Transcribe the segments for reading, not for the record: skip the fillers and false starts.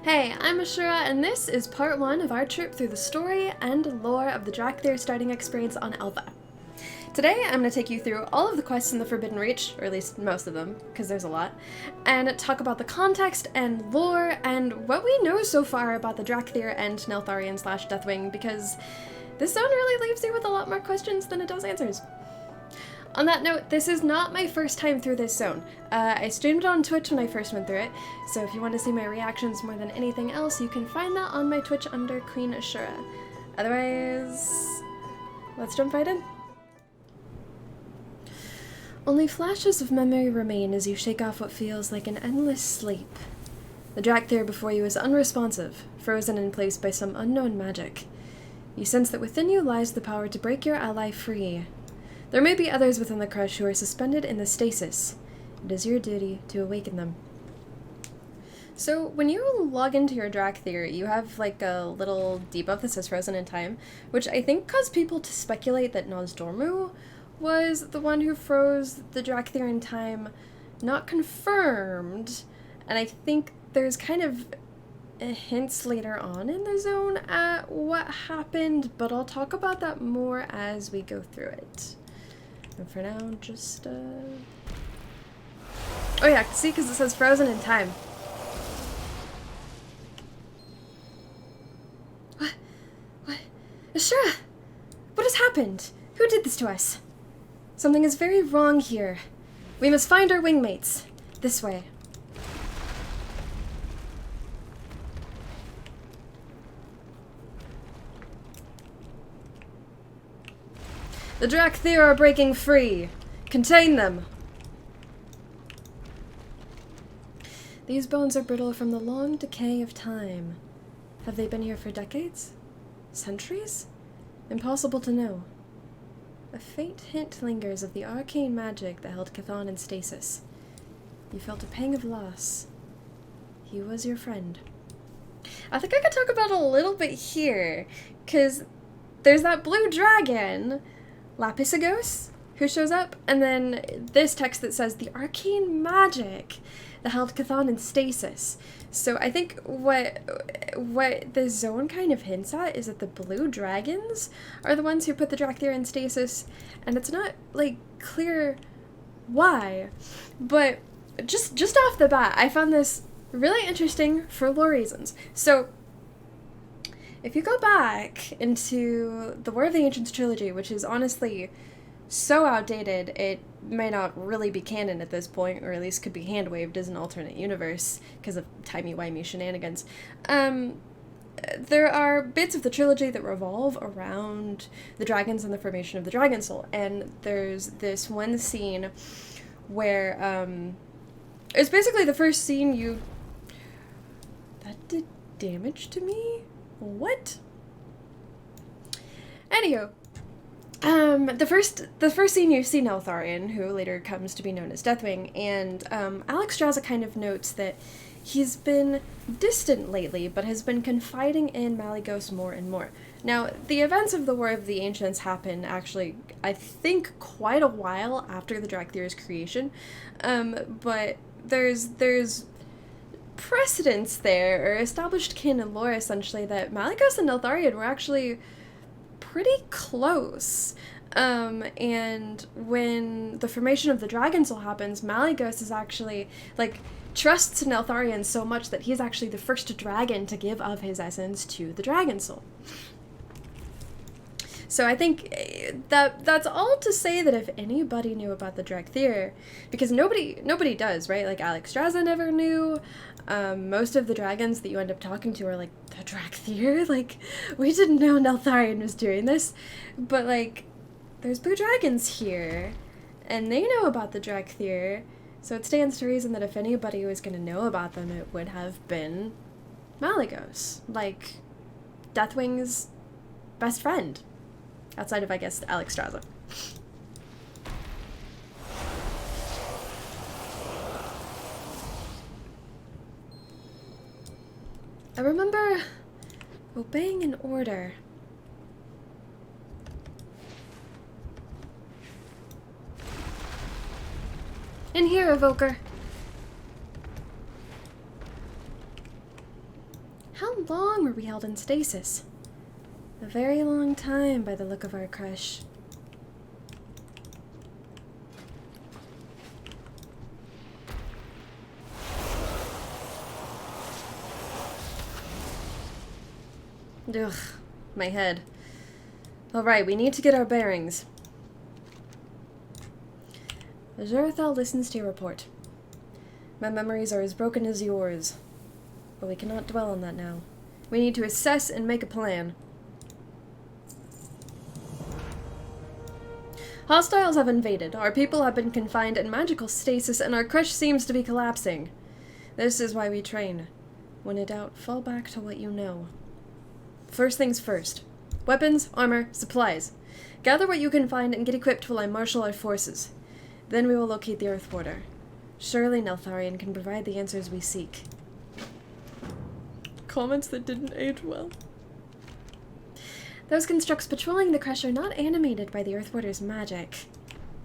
Hey, I'm Ashura, and this is part 1 of our trip through the story and lore of the Dracthyr starting experience on Alva. Today, I'm going to take you through all of the quests in the Forbidden Reach, or at least most of them, because there's a lot, and talk about the context and lore and what we know so far about the Dracthyr and Neltharion/Deathwing, because this zone really leaves you with a lot more questions than it does answers. On that note, this is not my first time through this zone. I streamed it on Twitch when I first went through it, so if you want to see my reactions more than anything else, you can find that on my Twitch under Queen Ashura. Otherwise, let's jump right in. Only flashes of memory remain as you shake off what feels like an endless sleep. The Dracthyr before you is unresponsive, frozen in place by some unknown magic. You sense that within you lies the power to break your ally free. There may be others within the crush who are suspended in the stasis. It is your duty to awaken them. So, when you log into your Dracthyr, you have like a little debuff that says frozen in time, which I think caused people to speculate that Nosdormu was the one who froze the Dracthyr in time. Not confirmed, and I think there's kind of hints later on in the zone at what happened, but I'll talk about that more as we go through it. And for now, just, Oh yeah, see, because it says frozen in time. What? Ashura! What has happened? Who did this to us? Something is very wrong here. We must find our wingmates. This way. The Dracthyr are breaking free. Contain them. These bones are brittle from the long decay of time. Have they been here for decades? Centuries? Impossible to know. A faint hint lingers of the arcane magic that held Chthon in stasis. You felt a pang of loss. He was your friend. I think I could talk about it a little bit here, because there's that blue dragon, Lapisagos, who shows up, and then this text that says the arcane magic that held Chthon in stasis. So I think what the zone kind of hints at is that the blue dragons are the ones who put the Dracthyr in stasis, and it's not like clear why, but just off the bat, I found this really interesting for lore reasons. So if you go back into the War of the Ancients trilogy, which is honestly so outdated, it may not really be canon at this point, or at least could be hand-waved as an alternate universe because of timey-wimey shenanigans. There are bits of the trilogy that revolve around the dragons and the formation of the Dragon Soul, and there's this one scene where, it's basically the first scene you... That did damage to me? What? Anywho, the first scene you see Neltharion, who later comes to be known as Deathwing, and Alexstrasza kind of notes that he's been distant lately, but has been confiding in Malygos more and more. Now, the events of the War of the Ancients happen actually, I think, quite a while after the Dracthyr's creation, but there's precedence there, or established kin and lore, essentially, that Malygos and Neltharion were actually pretty close. And when the formation of the Dragon Soul happens, Malygos is actually, like, trusts Neltharion so much that he's actually the first dragon to give of his essence to the Dragon Soul. So I think that's all to say that if anybody knew about the Dracthyr, because nobody does, right? Like, Alexstrasza never knew. Most of the dragons that you end up talking to are like, the Dracthyr? Like, we didn't know Neltharion was doing this. But, like, there's blue dragons here, and they know about the Dracthyr, so it stands to reason that if anybody was going to know about them, it would have been Malygos. Like, Deathwing's best friend. Outside of, I guess, Alexstrasza. I remember obeying an order. In here, Evoker. How long were we held in stasis? A very long time by the look of our crush. Ugh, my head. Alright, we need to get our bearings. Dracthyr listens to your report. My memories are as broken as yours, but we cannot dwell on that now. We need to assess and make a plan. Hostiles have invaded, our people have been confined in magical stasis, and our crush seems to be collapsing. This is why we train. When in doubt, fall back to what you know. First things first. Weapons, armor, supplies. Gather what you can find and get equipped while I marshal our forces. Then we will locate the Earthwarder. Surely Neltharion can provide the answers we seek. Comments that didn't age well. Those constructs patrolling the crush are not animated by the Earthwarder's magic.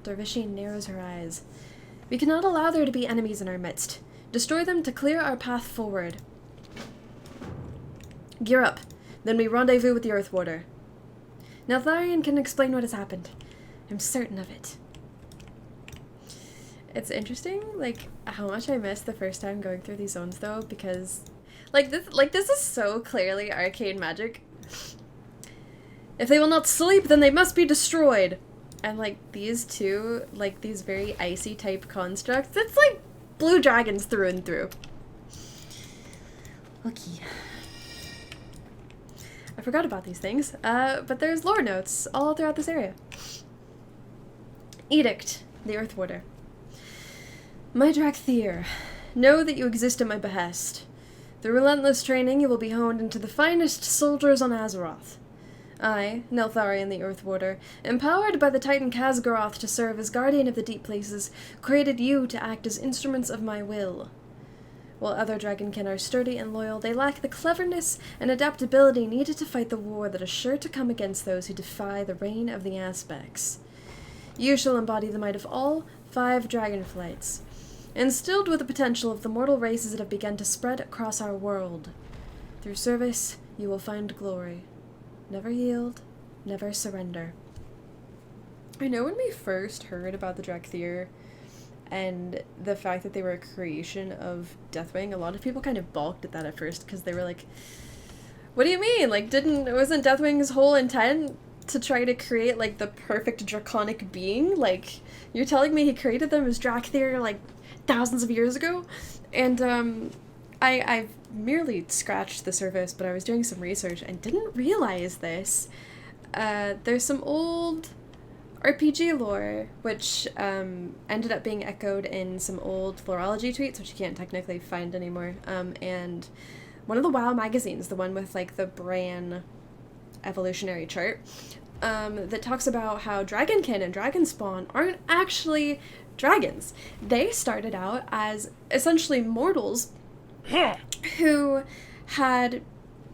Dervishi narrows her eyes. We cannot allow there to be enemies in our midst. Destroy them to clear our path forward. Gear up. Then we rendezvous with the Earthwarder. Neltharion can explain what has happened. I'm certain of it. It's interesting, like, how much I missed the first time going through these zones, though, because, this is so clearly arcane magic. If they will not sleep, then they must be destroyed. And, like, these two, like, these very icy type constructs, it's like blue dragons through and through. Okay. I forgot about these things, but there's lore notes all throughout this area. Edict, the Earthwarder. My Dracthyr, know that you exist at my behest. Through relentless training, you will be honed into the finest soldiers on Azeroth. I, Neltharion the Earthwarder, empowered by the Titan Khazgoroth to serve as guardian of the deep places, created you to act as instruments of my will. While other dragonkin are sturdy and loyal, they lack the cleverness and adaptability needed to fight the war that is sure to come against those who defy the reign of the aspects. You shall embody the might of all 5 Dragonflights, instilled with the potential of the mortal races that have begun to spread across our world. Through service, you will find glory. Never yield, never surrender. I know when we first heard about the Dracthyr and the fact that they were a creation of Deathwing, a lot of people kind of balked at that at first because they were like, what do you mean? Like, wasn't Deathwing's whole intent to try to create, like, the perfect draconic being? Like, you're telling me he created them as Dracthyr, like, thousands of years ago? And, I've merely scratched the surface, but I was doing some research and didn't realize this. There's some old RPG lore, which ended up being echoed in some old lorology tweets, which you can't technically find anymore. And one of the WoW magazines, the one with, like, the Bran evolutionary chart, that talks about how Dragonkin and Dragonspawn aren't actually dragons. They started out as essentially mortals who had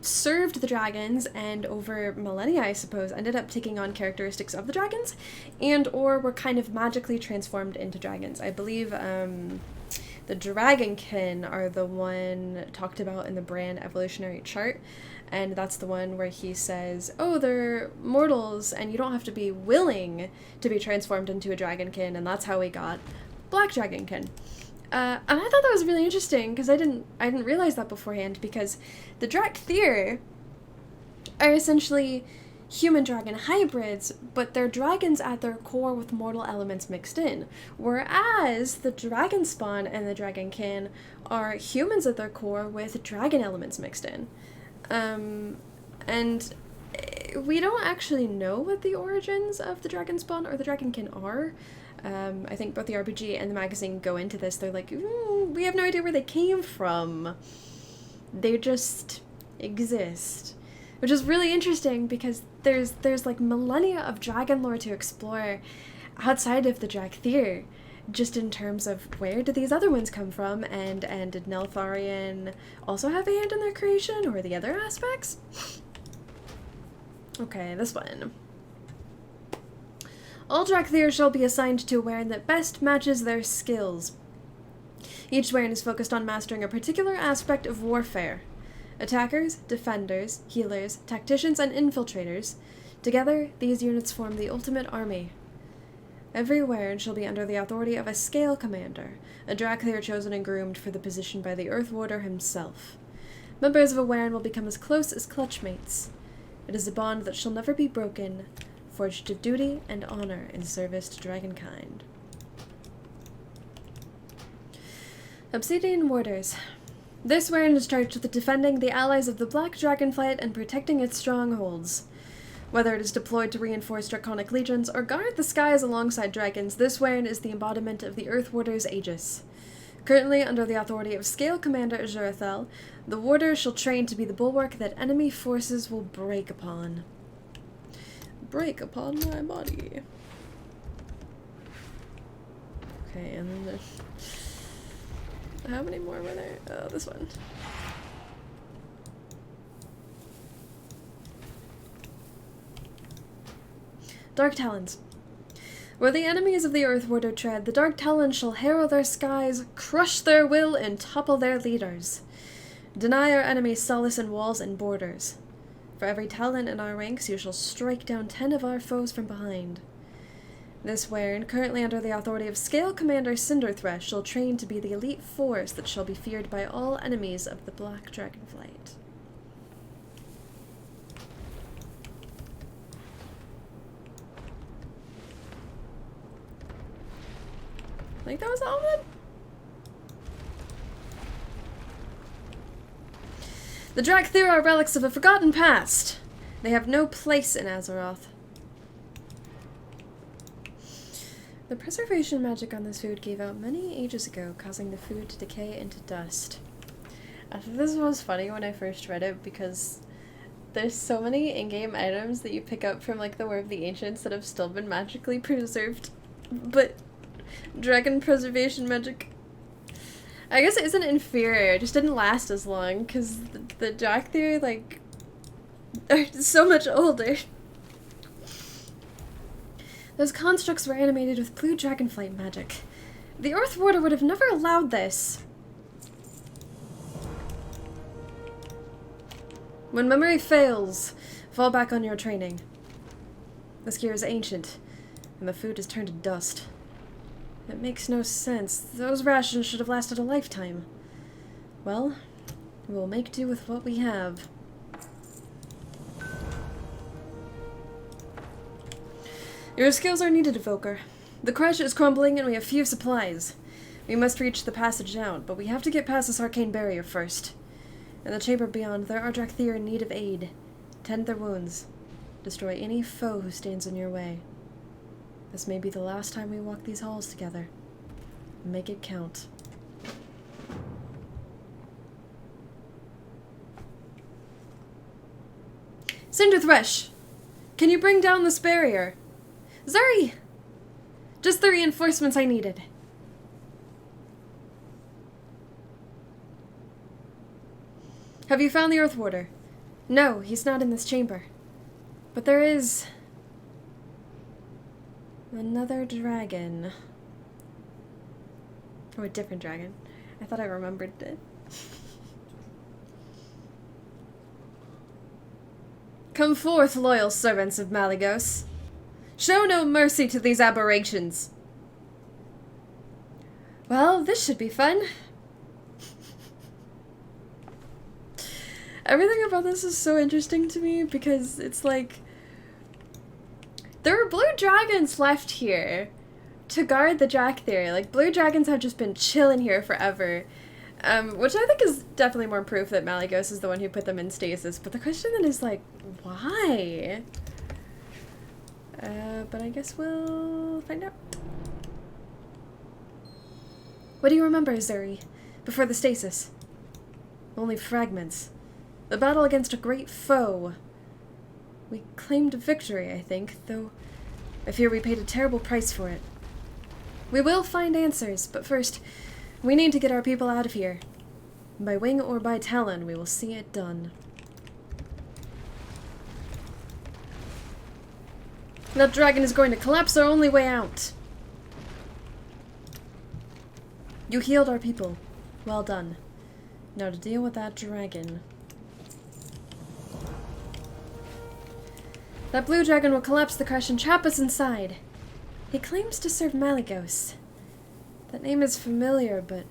served the dragons and over millennia, I suppose, ended up taking on characteristics of the dragons and or were kind of magically transformed into dragons. I believe the Dragonkin are the one talked about in the Bran evolutionary chart, and that's the one where he says, oh, they're mortals and you don't have to be willing to be transformed into a Dragonkin, and that's how we got Black Dragonkin. And I thought that was really interesting because I didn't realize that beforehand, because the Dracthyr are essentially human-dragon hybrids, but they're dragons at their core with mortal elements mixed in, whereas the Dragonspawn and the Dragonkin are humans at their core with dragon elements mixed in. And we don't actually know what the origins of the Dragonspawn or the Dragonkin are. I think both the RPG and the magazine go into this. They're like, we have no idea where they came from. They just exist. Which is really interesting because there's like millennia of dragon lore to explore outside of the Dracthyr, just in terms of where did these other ones come from, and did Neltharion also have a hand in their creation, or the other aspects? Okay, this one. All Dracthyr shall be assigned to a Warren that best matches their skills. Each Warren is focused on mastering a particular aspect of warfare. Attackers, defenders, healers, tacticians, and infiltrators. Together, these units form the ultimate army. Every Wyrn shall be under the authority of a scale commander, a Dracthyr chosen and groomed for the position by the Earth Warder himself. Members of a Wyrn will become as close as clutchmates. It is a bond that shall never be broken, forged of duty and honor in service to dragonkind. Obsidian Warders. This Wyrn is charged with defending the allies of the Black Dragonflight and protecting its strongholds. Whether it is deployed to reinforce draconic legions or guard the skies alongside dragons, this Wyrn is the embodiment of the Earth Warder's aegis. Currently under the authority of Scale Commander Azurathel, the Warder shall train to be the bulwark that enemy forces will break upon. Break upon my body. Okay, and then there's... How many more were there? Oh, this one. Dark Talons. Where the enemies of the Earth Warder tread, the Dark Talons shall harrow their skies, crush their will, and topple their leaders. Deny our enemies solace in walls and borders. For every Talon in our ranks, you shall strike down 10 of our foes from behind. This Wyrn, currently under the authority of Scale Commander Cinderthresh, shall train to be the elite force that shall be feared by all enemies of the Black Dragonflight. I think that was all of it. The Dracthyr are relics of a forgotten past. They have no place in Azeroth. The preservation magic on this food gave out many ages ago, causing the food to decay into dust. I thought this was funny when I first read it because there's so many in-game items that you pick up from like the War of the Ancients that have still been magically preserved, but dragon preservation magic, I guess it isn't inferior, it just didn't last as long because the Dracthyr like are so much older. Those constructs were animated with blue dragonflight magic. The Earth Warder would have never allowed this. When memory fails, fall back on your training. This gear is ancient, and the food is turned to dust. It makes no sense. Those rations should have lasted a lifetime. Well, we'll make do with what we have. Your skills are needed, Evoker. The crush is crumbling and we have few supplies. We must reach the passage out, but we have to get past this arcane barrier first. In the chamber beyond, there are Dracthyr in need of aid. Tend their wounds. Destroy any foe who stands in your way. This may be the last time we walk these halls together. Make it count. Cinderthresh! Can you bring down this barrier? Zuri! Just the reinforcements I needed. Have you found the Earth Warder? No, he's not in this chamber. But there is... another dragon. Oh, a different dragon. I thought I remembered it. Come forth, loyal servants of Malygos. Show no mercy to these aberrations. Well, this should be fun. Everything about this is so interesting to me because it's like... there are blue dragons left here to guard the Dracthyr. Like, blue dragons have just been chilling here forever. Which I think is definitely more proof that Malygos is the one who put them in stasis. But the question then is like, why? But I guess we'll find out. What do you remember, Zuri, before the stasis? Only fragments. The battle against a great foe. We claimed victory, I think, though I fear we paid a terrible price for it. We will find answers, but first, we need to get our people out of here. By wing or by talon, we will see it done. That dragon is going to collapse our only way out. You healed our people. Well done. Now to deal with that dragon. That blue dragon will collapse the crush and trap us inside. He claims to serve Malygos. That name is familiar, but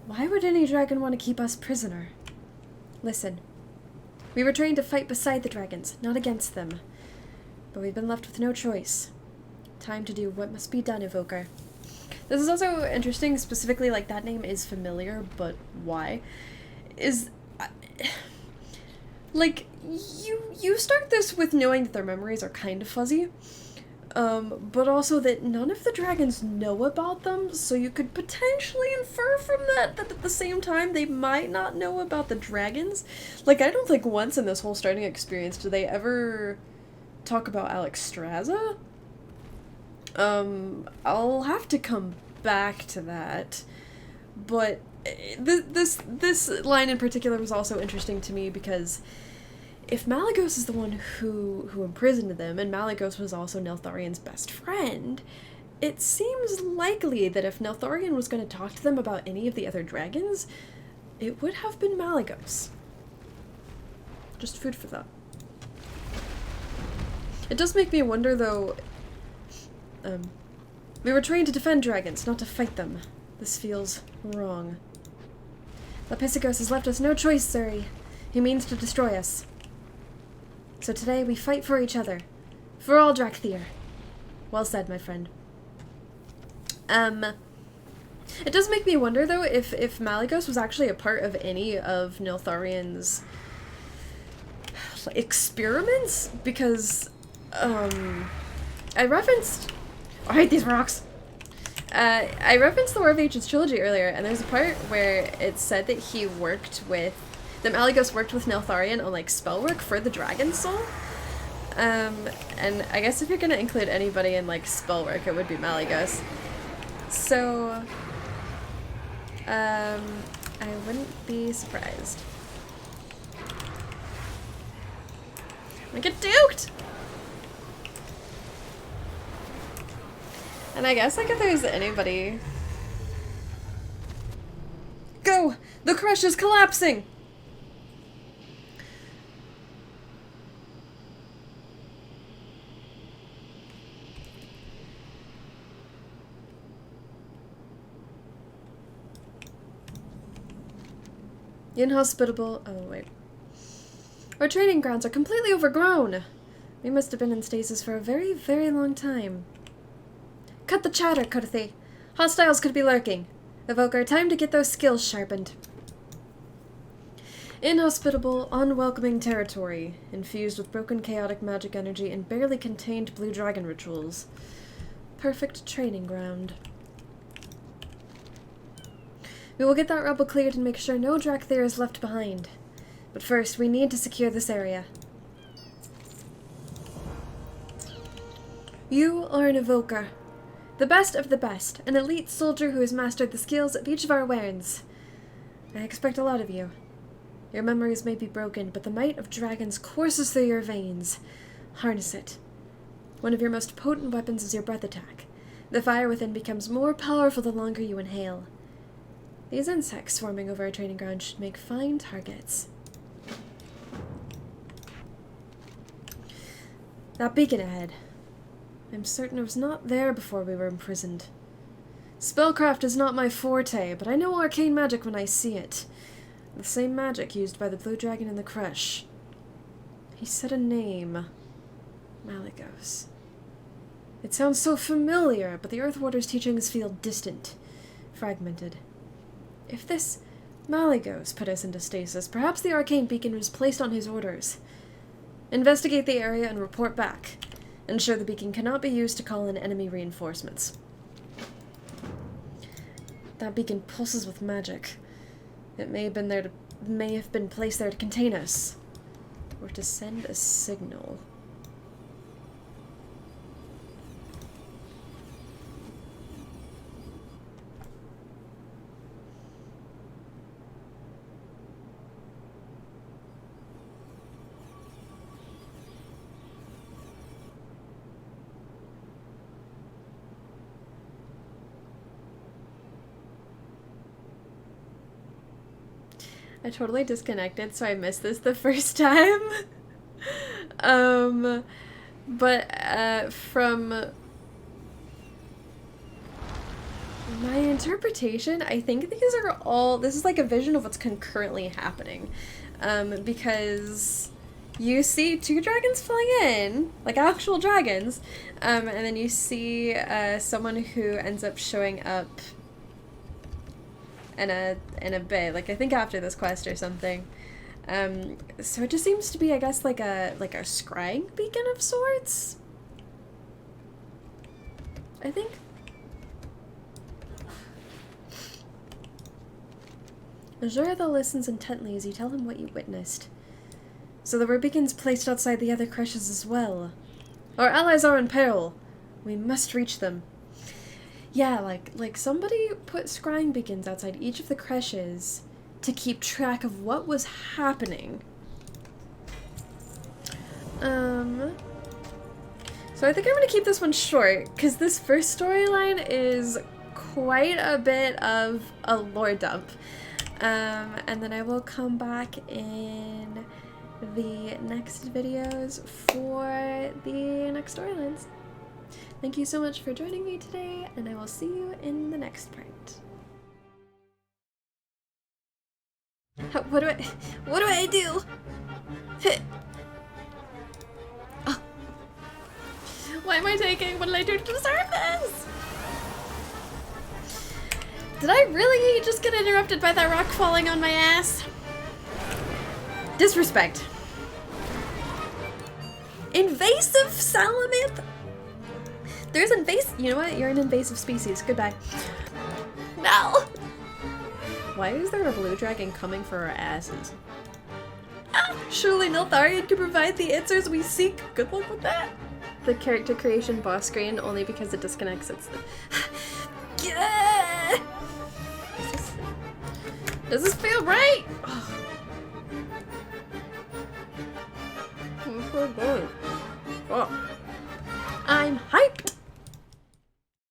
why would any dragon want to keep us prisoner? Listen, we were trained to fight beside the dragons, not against them. But we've been left with no choice. Time to do what must be done, Evoker. This is also interesting, specifically, like, that name is familiar, but why? Like, you start this with knowing that their memories are kind of fuzzy, but also that none of the dragons know about them, so you could potentially infer from that at the same time they might not know about the dragons. Like, I don't think once in this whole starting experience do they ever talk about Alexstrasza. I'll have to come back to that, but this line in particular was also interesting to me because if Malygos is the one who imprisoned them, and Malygos was also Neltharion's best friend, it seems likely that if Neltharion was going to talk to them about any of the other dragons, it would have been Malygos. Just food for thought. It does make me wonder, though, we were trained to defend dragons, not to fight them. This feels wrong. Lepisagos has left us no choice, Suri. He means to destroy us. So today we fight for each other. For all Dracthyr. Well said, my friend. It does make me wonder, though, if Malygos was actually a part of any of Neltharion's experiments, because, I referenced... I hate these rocks! I referenced the War of Ancients trilogy earlier, and there's a part where it said that he worked with... that Malygos worked with Neltharion on, like, spell work for the Dragon Soul. And I guess if you're gonna include anybody in, like, spell work, it would be Malygos. So, I wouldn't be surprised. I get duked! And I guess, like, if there's anybody... Go! The crush is collapsing! Inhospitable... Oh, wait. Our training grounds are completely overgrown! We must have been in stasis for a very, very long time. Cut the chatter, Kurthi. Hostiles could be lurking. Evoker, time to get those skills sharpened. Inhospitable, unwelcoming territory, infused with broken chaotic magic energy and barely contained blue dragon rituals. Perfect training ground. We will get that rubble cleared and make sure no Dracthyr is left behind. But first, we need to secure this area. You are an evoker. The best of the best, an elite soldier who has mastered the skills of each of our warrens. I expect a lot of you. Your memories may be broken, but the might of dragons courses through your veins. Harness it. One of your most potent weapons is your breath attack. The fire within becomes more powerful the longer you inhale. These insects swarming over our training ground should make fine targets. That beacon ahead. I'm certain it was not there before we were imprisoned. Spellcraft is not my forte, but I know arcane magic when I see it. The same magic used by the blue dragon in the crush. He said a name. Malygos. It sounds so familiar, but the Earthwarder's teachings feel distant, fragmented. If this Malygos put us into stasis, perhaps the arcane beacon was placed on his orders. Investigate the area and report back. Ensure the beacon cannot be used to call in enemy reinforcements. That beacon pulses with magic. It may have been placed there to contain us, or to send a signal. I totally disconnected, so I missed this the first time. But from my interpretation, I think these are all, this is like a vision of what's concurrently happening. Because you see 2 dragons flying in, like actual dragons, and then you see someone who ends up showing up in a bit, like I think after this quest or something. So it just seems to be, I guess, like a scrying beacon of sorts, I think. Azura listens intently as you tell him what you witnessed. So there were beacons placed outside the other creches as well. Our allies are in peril. We must reach them. Yeah, like somebody put scrying beacons outside each of the creches to keep track of what was happening. So I think I'm gonna keep this one short, because this first storyline is quite a bit of a lore dump. And then I will come back in the next videos for the next storylines. Thank you so much for joining me today, and I will see you in the next part. What do I do? Oh. Why am I taking? What did I do to deserve this? Did I really just get interrupted by that rock falling on my ass? Disrespect. Invasive salamith? There's invasive. You know what? You're an invasive species. Goodbye. No! Why is there a blue dragon coming for our asses? Ah, surely Niltharion can provide the answers we seek. Good luck with that. The character creation boss screen, only because it disconnects its... Yeah! Does this feel right? Oh. I'm so good. Oh. I'm hype!